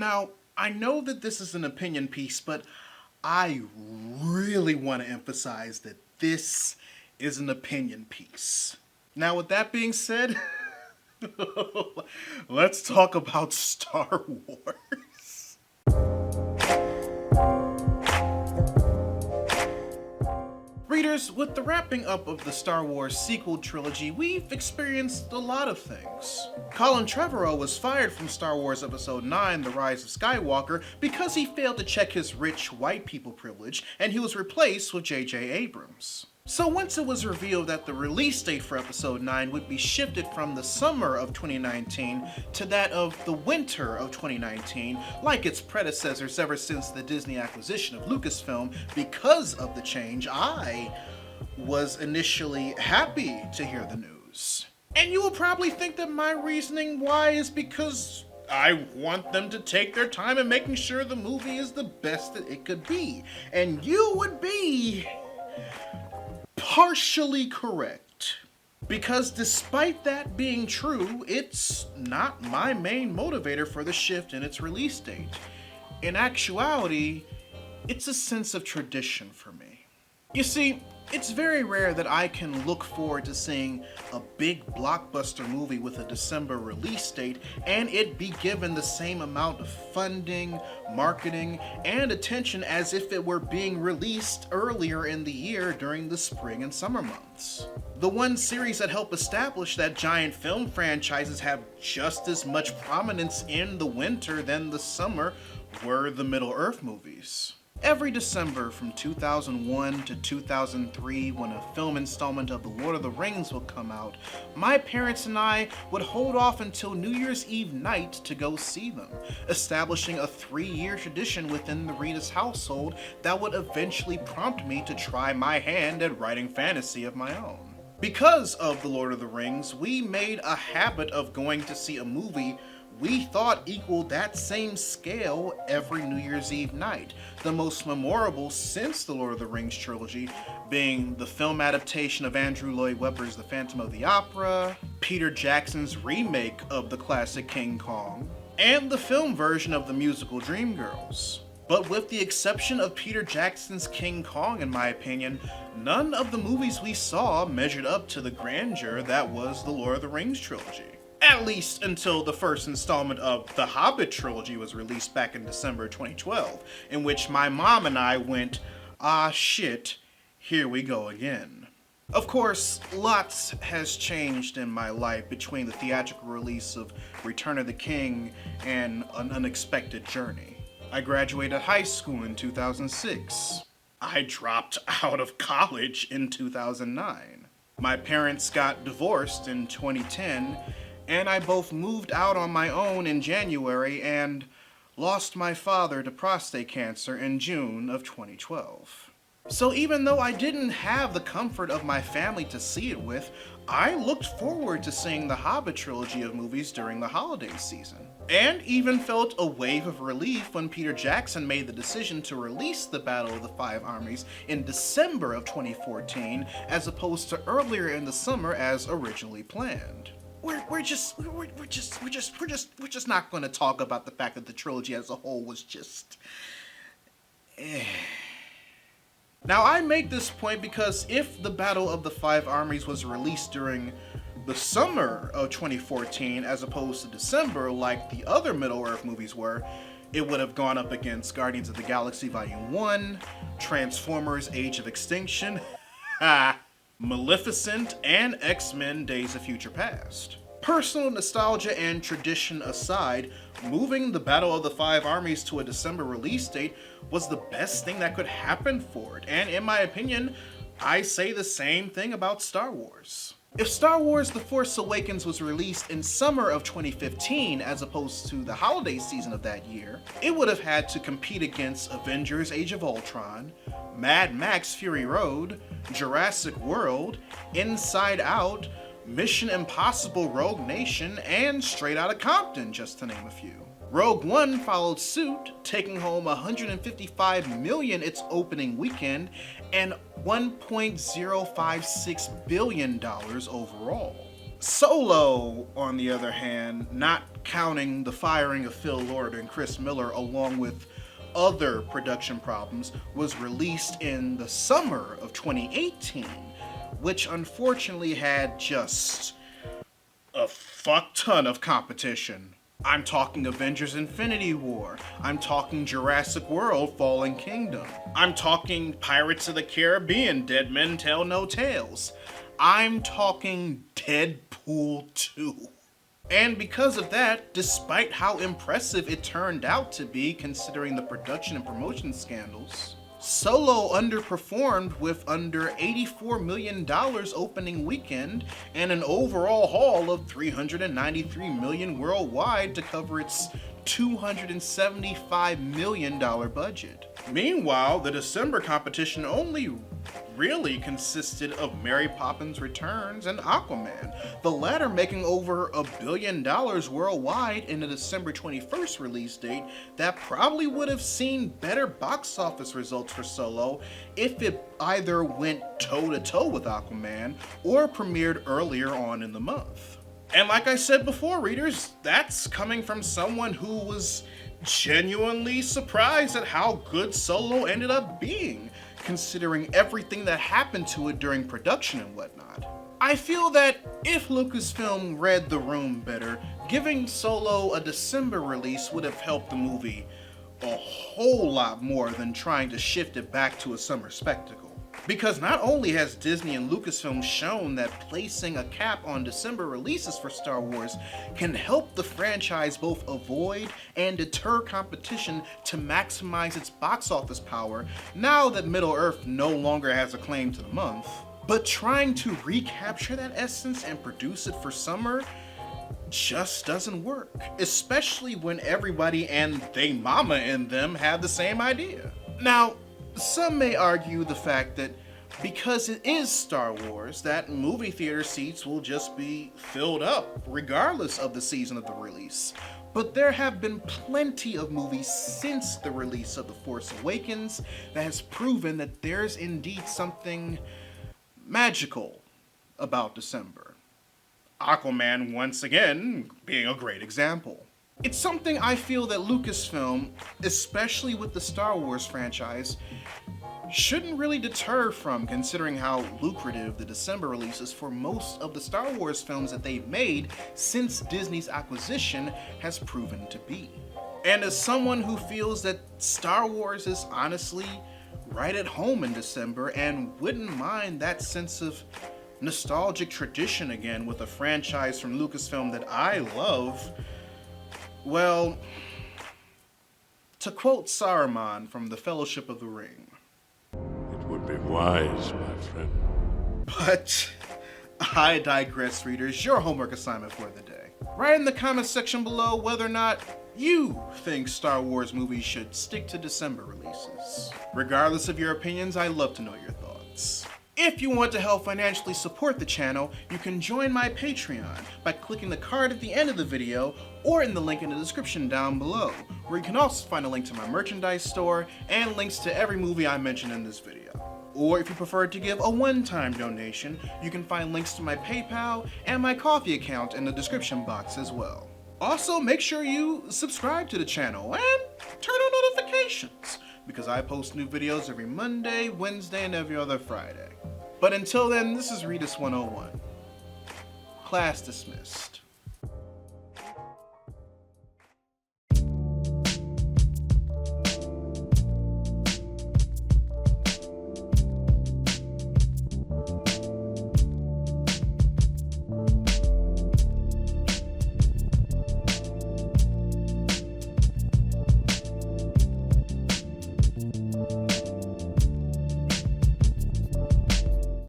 Now, I know that this is an opinion piece, but I really want to emphasize that this is an opinion piece. Now, with that being said, let's talk about Star Wars. Readers, with the wrapping up of the Star Wars sequel trilogy, we've experienced a lot of things. Colin Trevorrow was fired from Star Wars Episode 9, The Rise of Skywalker, because he failed to check his rich white people privilege, and he was replaced with J.J. Abrams. So once it was revealed that the release date for Episode 9 would be shifted from the summer of 2019 to that of the winter of 2019, like its predecessors ever since the Disney acquisition of Lucasfilm, because of the change, I was initially happy to hear the news. And you will probably think that my reasoning why is because I want them to take their time in making sure the movie is the best that it could be. And you would be partially correct, because despite that being true, it's not my main motivator for the shift in its release date. In actuality, it's a sense of tradition for me. You see, it's very rare that I can look forward to seeing a big blockbuster movie with a December release date and it be given the same amount of funding, marketing, and attention as if it were being released earlier in the year during the spring and summer months. The one series that helped establish that giant film franchises have just as much prominence in the winter than the summer were the Middle-earth movies. Every December from 2001 to 2003, when a film installment of The Lord of the Rings would come out, my parents and I would hold off until New Year's Eve night to go see them, establishing a 3-year tradition within the Readus household that would eventually prompt me to try my hand at writing fantasy of my own. Because of The Lord of the Rings, we made a habit of going to see a movie we thought equaled that same scale every New Year's Eve night, the most memorable since the Lord of the Rings trilogy being the film adaptation of Andrew Lloyd Webber's The Phantom of the Opera, Peter Jackson's remake of the classic King Kong, and the film version of the musical Dreamgirls. But with the exception of Peter Jackson's King Kong, in my opinion, none of the movies we saw measured up to the grandeur that was the Lord of the Rings trilogy. At least until the first installment of the Hobbit trilogy was released back in December 2012, in which my mom and I went, ah shit, here we go again. Of course, lots has changed in my life between the theatrical release of Return of the King and An Unexpected Journey. I graduated high school in 2006. I dropped out of college in 2009. My parents got divorced in 2010, and I both moved out on my own in January and lost my father to prostate cancer in June of 2012. So even though I didn't have the comfort of my family to see it with, I looked forward to seeing the Hobbit trilogy of movies during the holiday season. And even felt a wave of relief when Peter Jackson made the decision to release the Battle of the Five Armies in December of 2014, as opposed to earlier in the summer as originally planned. We're just not going to talk about the fact that the trilogy as a whole was just Now, I make this point because if the Battle of the Five Armies was released during the summer of 2014 as opposed to December like the other Middle-earth movies were, it would have gone up against Guardians of the Galaxy Volume 1, Transformers Age of Extinction, Maleficent, and X-Men Days of Future Past. Personal nostalgia and tradition aside, moving the Battle of the Five Armies to a December release date was the best thing that could happen for it, and in my opinion, I say the same thing about Star Wars. If Star Wars The Force Awakens was released in summer of 2015 as opposed to the holiday season of that year, it would have had to compete against Avengers Age of Ultron, Mad Max Fury Road, Jurassic World, Inside Out, Mission Impossible Rogue Nation, and Straight Outta Compton, just to name a few. Rogue One followed suit, taking home $155 million its opening weekend and $1.056 billion overall. Solo, on the other hand, not counting the firing of Phil Lord and Chris Miller along with other production problems, was released in the summer of 2018, which unfortunately had just a fuck ton of competition. I'm talking Avengers Infinity War. I'm talking Jurassic World Fallen Kingdom. I'm talking Pirates of the Caribbean Dead Men Tell No Tales. I'm talking Deadpool 2. And because of that, despite how impressive it turned out to be considering the production and promotion scandals, Solo underperformed with under $84 million opening weekend and an overall haul of $393 million worldwide to cover its $275 million budget. Meanwhile, the December competition only really consisted of Mary Poppins Returns and Aquaman, the latter making over $1 billion worldwide in a December 21st release date that probably would have seen better box office results for Solo if it either went toe-to-toe with Aquaman or premiered earlier on in the month. And like I said before, readers, that's coming from someone who was genuinely surprised at how good Solo ended up being, considering everything that happened to it during production and whatnot. I feel that if Lucasfilm read the room better, giving Solo a December release would have helped the movie a whole lot more than trying to shift it back to a summer spectacle. Because not only has Disney and Lucasfilm shown that placing a cap on December releases for Star Wars can help the franchise both avoid and deter competition to maximize its box office power now that Middle-earth no longer has a claim to the month, but trying to recapture that essence and produce it for summer just doesn't work, especially when everybody and they mama in them have the same idea. Now, some may argue the fact that because it is Star Wars, that movie theater seats will just be filled up regardless of the season of the release. But there have been plenty of movies since the release of The Force Awakens that has proven that there's indeed something magical about December. Aquaman, once again, being a great example. It's something I feel that Lucasfilm, especially with the Star Wars franchise, shouldn't really deter from, considering how lucrative the December releases for most of the Star Wars films that they've made since Disney's acquisition has proven to be. And as someone who feels that Star Wars is honestly right at home in December and wouldn't mind that sense of nostalgic tradition again with a franchise from Lucasfilm that I love, well, to quote Saruman from The Fellowship of the Ring, "It would be wise, my friend." But I digress, readers. Your homework assignment for the day. Write in the comment section below whether or not you think Star Wars movies should stick to December releases. Regardless of your opinions, I'd love to know your thoughts. If you want to help financially support the channel, you can join my Patreon by clicking the card at the end of the video or in the link in the description down below, where you can also find a link to my merchandise store and links to every movie I mentioned in this video. Or if you prefer to give a one-time donation, you can find links to my PayPal and my Ko-fi account in the description box as well. Also, make sure you subscribe to the channel and turn on notifications, because I post new videos every Monday, Wednesday, and every other Friday. But until then, this is Readus 101. Class dismissed.